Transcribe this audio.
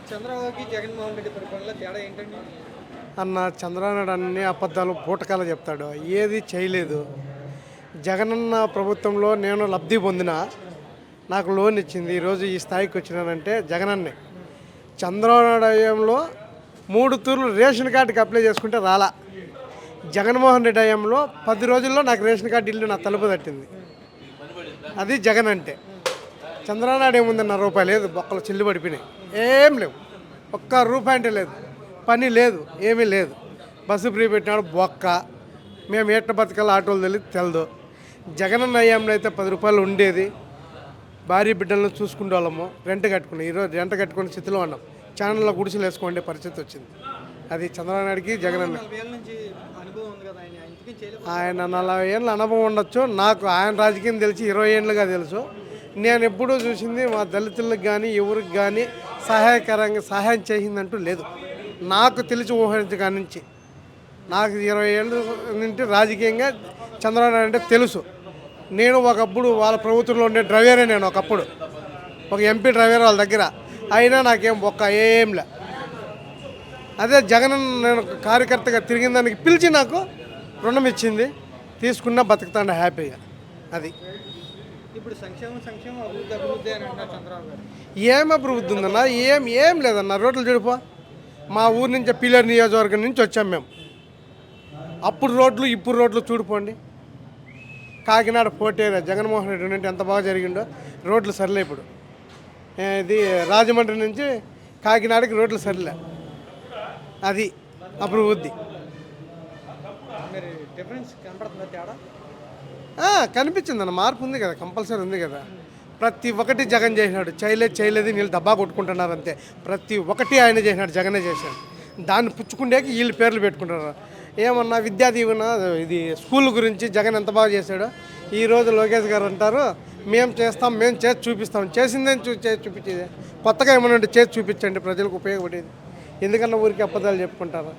చంద్రబాబుకి జగన్మోహన్ రెడ్డి పరిపాలనలో తేడా ఏంటండి? అన్న చంద్రబాబు నాయుడు అన్ని అబద్ధాలు పూటకాలు చెప్తాడు, ఏది చేయలేదు. జగనన్న ప్రభుత్వంలో నేను లబ్ధి పొందిన, నాకు లోన్ ఇచ్చింది, ఈరోజు ఈ స్థాయికి వచ్చినానంటే జగనన్నే. చంద్రబాబు నాయుడు హయాంలో 3 తూర్లు రేషన్ కార్డుకి అప్లై చేసుకుంటే రాలా. జగన్మోహన్ రెడ్డి హయాంలో 10 రోజుల్లో నాకు రేషన్ కార్డు ఇల్లు నా తలుపు తట్టింది. అది జగన్ అంటే. చంద్రబాబు నాయుడు ఏముందన్న రూపాయి లేదు, బొక్కలు చిల్లు పడిపోయినాయి, ఏం లేవు, ఒక్క రూపాయి అంటే లేదు, పని లేదు, ఏమీ లేదు. బస్సు ఫ్రీ పెట్టినాడు బొక్క. మేము ఏట బతకాల ఆటోలు తెలదు. జగనన్న హయాంలో అయితే 10 రూపాయలు ఉండేది, భార్య బిడ్డలను చూసుకునే వాళ్ళము, రెంట్ కట్టుకున్నాం. ఈరోజు రెంట్ కట్టుకునే స్థితిలో ఉన్నాం. ఛానల్లో గుడిసెలు వేసుకునే పరిస్థితి వచ్చింది. అది చంద్రబాబు నాయుడికి జగనన్న. 40 ఏళ్ళ నుంచి అనుభవం ఉంది కదా ఆయన, ఇంతకీ చేయలేదు. ఆయన 40 ఏళ్ళ అనుభవం ఉండొచ్చు, నాకు ఆయన రాజకీయం తెలిసి 20 ఏళ్ళుగా తెలుసు. నేను ఎప్పుడూ చూసింది మా దళితులకు కానీ ఎవరికి కానీ సహాయం చేసిందంటూ లేదు. నాకు తెలిసి ఊహించగా నుంచి నాకు 20 ఏళ్ళ నుండి రాజకీయంగా చంద్రబాబు నాయుడు అంటే తెలుసు. నేను ఒకప్పుడు వాళ్ళ ప్రభుత్వంలో ఉండే డ్రైవరే, నేను ఒకప్పుడు ఒక ఎంపీ డ్రైవర్ వాళ్ళ దగ్గర, అయినా నాకేం ఒక్క ఏంలే. అదే జగన్ నేను కార్యకర్తగా తిరిగిన దానికి పిలిచి నాకు రుణం ఇచ్చింది, తీసుకున్నా బతుకుతాండ హ్యాపీగా. అది ఇప్పుడు సంక్షేమం అభివృద్ధి అని అంటున్నారు చంద్రబాబు గారు. ఏం అభివృద్ధి ఉందన్న? ఏం లేదన్న. రోడ్లు చూడిపో, మా ఊరి నుంచి పిల్లర్ నియోజకవర్గం నుంచి వచ్చాం మేము. అప్పుడు రోడ్లు ఇప్పుడు రోడ్లు చూడిపోండి. కాకినాడ పోటేరా జగన్మోహన్ రెడ్డి నుండి ఎంత బాగా జరిగిండో, రోడ్లు సరిలే. ఇప్పుడు ఇది రాజమండ్రి నుంచి కాకినాడకి రోడ్లు సరిలే. అది అభివృద్ధి. మరి డిఫరెన్స్ కనపడుతుందా తేడా? కనిపించిందన్న, మార్పు ఉంది కదా, కంపల్సరీ ఉంది కదా. ప్రతి ఒక్కటి జగన్ చేసినాడు. చేయలేదు వీళ్ళు డబ్బా కొట్టుకుంటున్నారు అంతే. ప్రతి ఒక్కటి ఆయన చేసినాడు, జగనే చేశాడు. దాన్ని పుచ్చుకుండేకి వీళ్ళు పేర్లు పెట్టుకుంటున్నారు. ఏమన్నా విద్యా దీవెన, ఇది స్కూల్ గురించి జగన్ ఎంత బాగా చేశాడో, ఈరోజు లోకేష్ గారు అంటారు మేము చేస్తాం, మేము చేసి చూపిస్తాం. చేసిందేం చేసి చూపించేది? కొత్తగా ఏమన్నా చేసి చూపించండి, ప్రజలకు ఉపయోగపడేది. ఎందుకన్నా ఊరికి అబద్ధాలు చెప్పుకుంటారు?